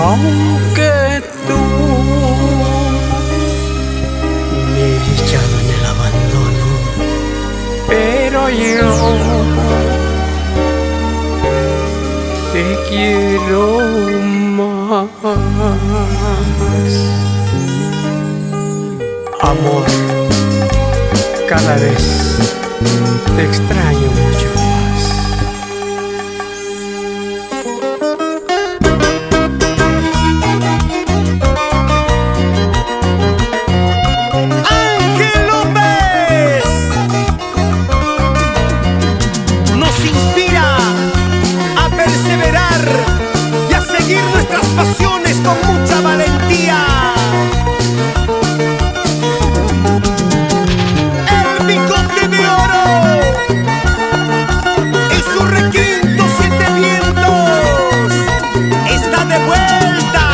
Aunque tú me has echado en el abandono, pero yo te quiero más. Amor, cada vez te extraño mucho más. Ángel López nos inspira a perseverar y a seguir nuestras pasiones con mucha valentía. El Bigote de Oro y su requinto Siete Vientos está de vuelta.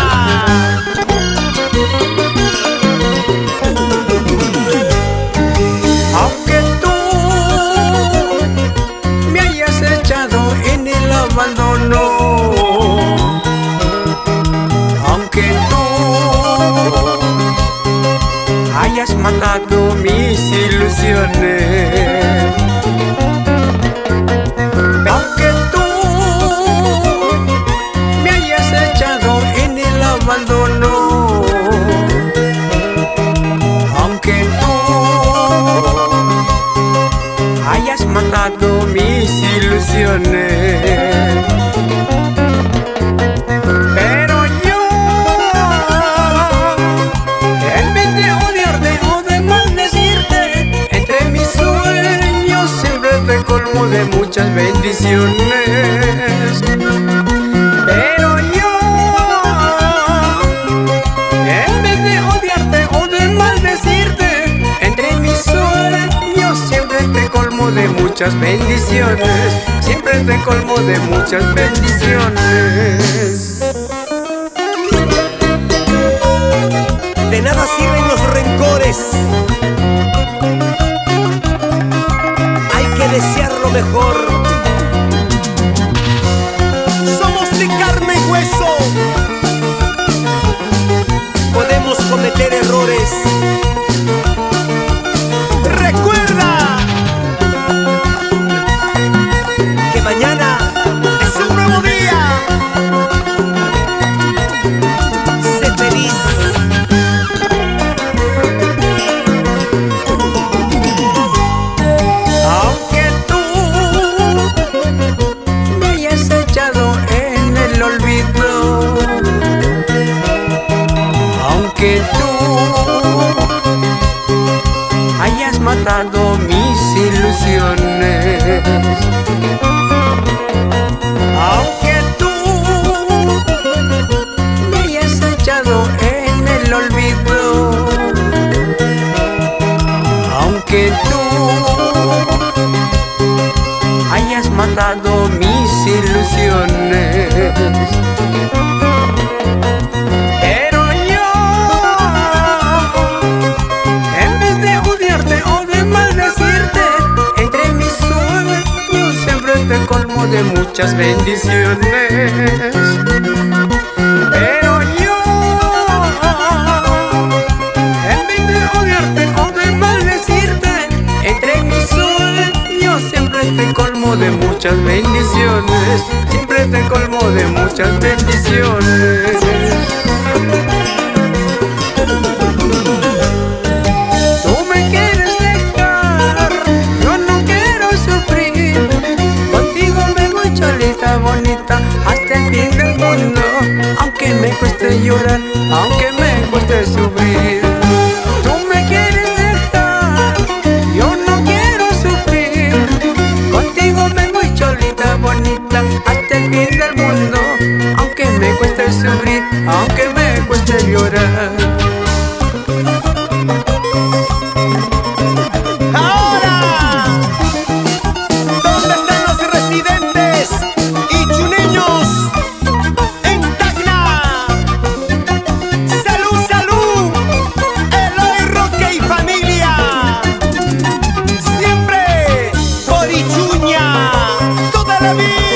Aunque tú me hayas echado en el abandono, aunque tú hayas matado mis ilusiones, aunque tú me hayas echado en el abandono, aunque tú hayas matado mis ilusiones, pero yo, en vez de odiarte o de maldecirte, entre mis sueños siempre te colmo de muchas bendiciones. Pero yo, en vez de odiarte o de maldecirte, entre mis sueños siempre te colmo de muchas bendiciones. Siempre te colmo de muchas bendiciones. De nada sirven los rencores. Hay que desear lo mejor. Somos de carne y hueso. Podemos cometer errores. Recuerda que mañana es un nuevo día. Sé feliz. Aunque tú me hayas echado en el olvido, aunque tú hayas matado mis ilusiones, aunque tú me hayas echado en el olvido, aunque tú hayas matado mis ilusiones, pero yo, en vez de odiarte o de maldecirte, entre mis sueños siempre te colmo de muchas bendiciones. Pero yo, en vez de odiarte o de maldecirte, entre mis sueños siempre te colmo de muchas bendiciones. Siempre te colmo de muchas bendiciones. Tú me quieres dejar, yo no quiero sufrir. Contigo me voy cholita bonita hasta el fin del mundo. Aunque me cueste llorar, aunque me cueste sufrir. Tú me quieres dejar, yo no quiero sufrir. Contigo me voy cholita bonita hasta el fin del mundo. Aunque me cueste sufrir, aunque me cueste llorar. Ahora, ¿dónde están los residentes y chuneños en Tacna? ¡Salud, salud! Eloy Roque y familia. Siempre por Ichuña, toda la vida.